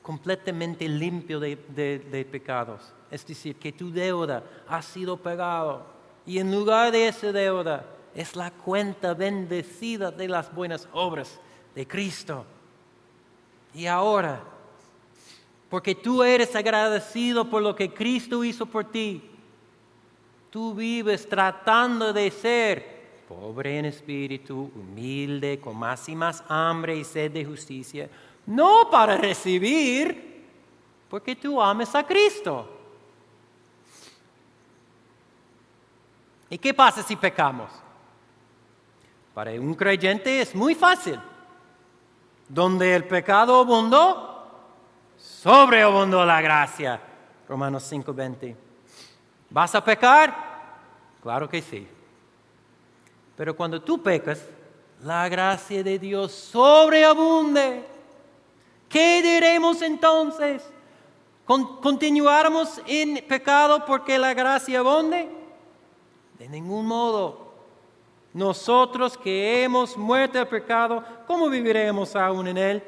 completamente limpio de pecados. Es decir, que tu deuda ha sido pagada y en lugar de esa deuda es la cuenta bendecida de las buenas obras de Cristo. Y ahora, porque tú eres agradecido por lo que Cristo hizo por ti, tú vives tratando de ser pobre en espíritu, humilde, con más y más hambre y sed de justicia, no para recibir, porque tú amas a Cristo. ¿Y qué pasa si pecamos? Para un creyente es muy fácil. Donde el pecado abundó, sobreabundó la gracia. Romanos 5:20. ¿Vas a pecar? Claro que sí. Pero cuando tú pecas, la gracia de Dios sobreabunde. ¿Qué diremos entonces? ¿Continuaremos en pecado porque la gracia abunde? De ningún modo. Nosotros que hemos muerto al pecado, ¿cómo viviremos aún en él?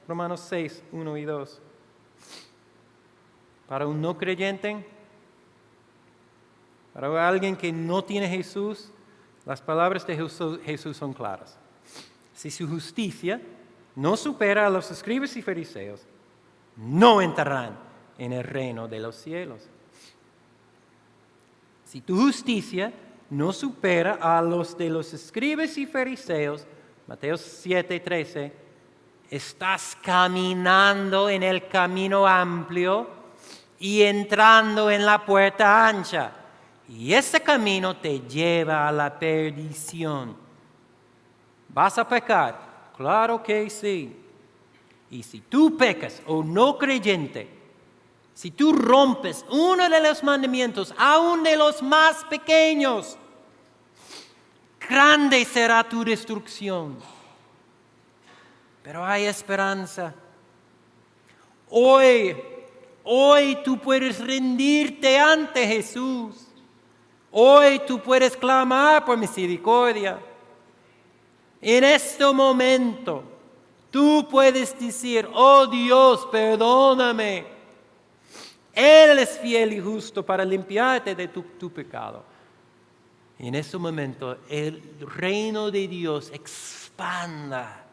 Romanos 6, 1 y 2. Para un no creyente, para alguien que no tiene Jesús, las palabras de Jesús son claras. Si su justicia no supera a los escribas y fariseos, no entrarán en el reino de los cielos. Si tu justicia no supera a los de los escribas y fariseos, Mateo 7:13, estás caminando en el camino amplio y entrando en la puerta ancha. Y ese camino te lleva a la perdición. ¿Vas a pecar? Claro que sí. Y si tú pecas o no creyente, si tú rompes uno de los mandamientos, aun de los más pequeños, grande será tu destrucción. Pero hay esperanza. Hoy tú puedes rendirte ante Jesús. Hoy tú puedes clamar por misericordia. En este momento, tú puedes decir, oh Dios, perdóname. Él es fiel y justo para limpiarte de tu pecado. Y en ese momento el reino de Dios expanda.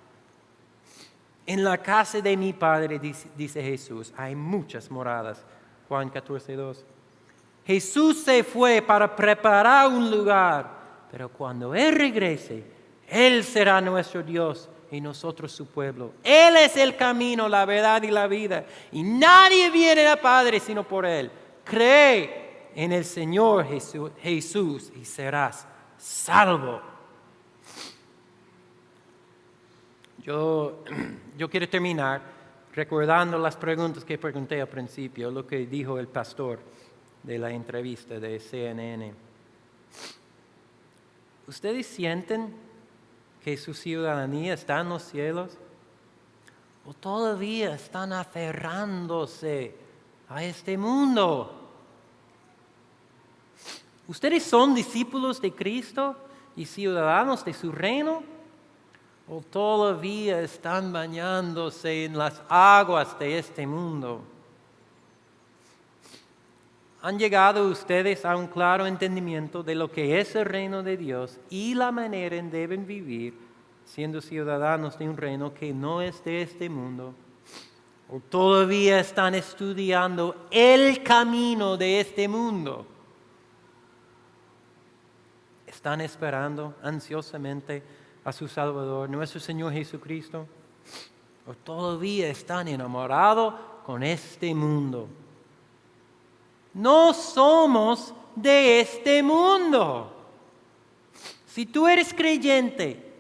En la casa de mi Padre, dice Jesús, hay muchas moradas. Juan 14:2. Jesús se fue para preparar un lugar, pero cuando Él regrese, Él será nuestro Dios y nosotros su pueblo. Él es el camino, la verdad y la vida. Y nadie viene al Padre sino por Él. Cree en el Señor Jesús y serás salvo. Yo quiero terminar recordando las preguntas que pregunté al principio, lo que dijo el pastor de la entrevista de CNN. ¿Ustedes sienten que su ciudadanía está en los cielos? ¿O todavía están aferrándose a este mundo? ¿Ustedes son discípulos de Cristo y ciudadanos de su reino? ¿O todavía están bañándose en las aguas de este mundo? ¿Han llegado ustedes a un claro entendimiento de lo que es el reino de Dios y la manera en que deben vivir siendo ciudadanos de un reino que no es de este mundo? ¿O todavía están estudiando el camino de este mundo? ¿Están esperando ansiosamente a su Salvador, nuestro Señor Jesucristo? ¿O todavía están enamorados con este mundo? No somos de este mundo. Si tú eres creyente,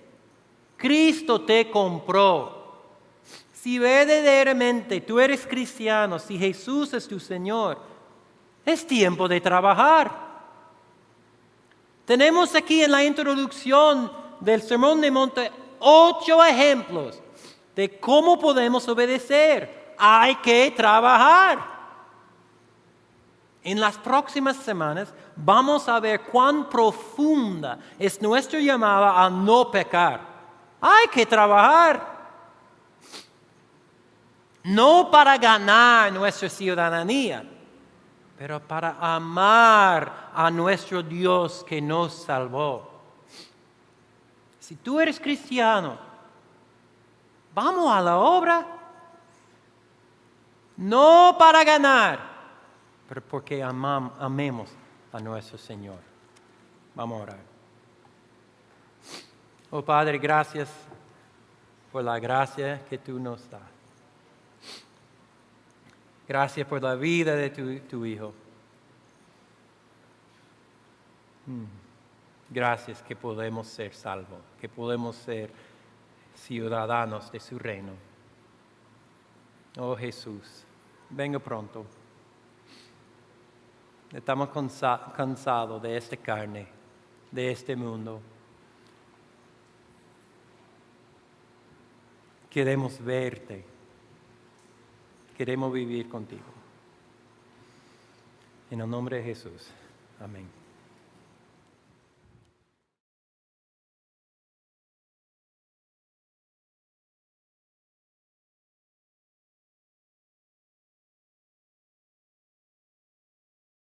Cristo te compró. Si verdaderamente tú eres cristiano, si Jesús es tu Señor, es tiempo de trabajar. Tenemos aquí en la introducción del Sermón de Monte 8 ejemplos de cómo podemos obedecer. Hay que trabajar. En las próximas semanas vamos a ver cuán profunda es nuestra llamada a no pecar. Hay que trabajar. no para ganar nuestra ciudadanía, pero para amar a nuestro Dios que nos salvó. Si tú eres cristiano, vamos a la obra, no para ganar, pero porque amemos a nuestro Señor. Vamos a orar. Oh Padre, gracias por la gracia que tú nos das. Gracias por la vida de tu Hijo. Gracias que podemos ser salvos, que podemos ser ciudadanos de su reino. Oh Jesús, venga pronto. Estamos cansados de esta carne, de este mundo. Queremos verte. Queremos vivir contigo. En el nombre de Jesús. Amén.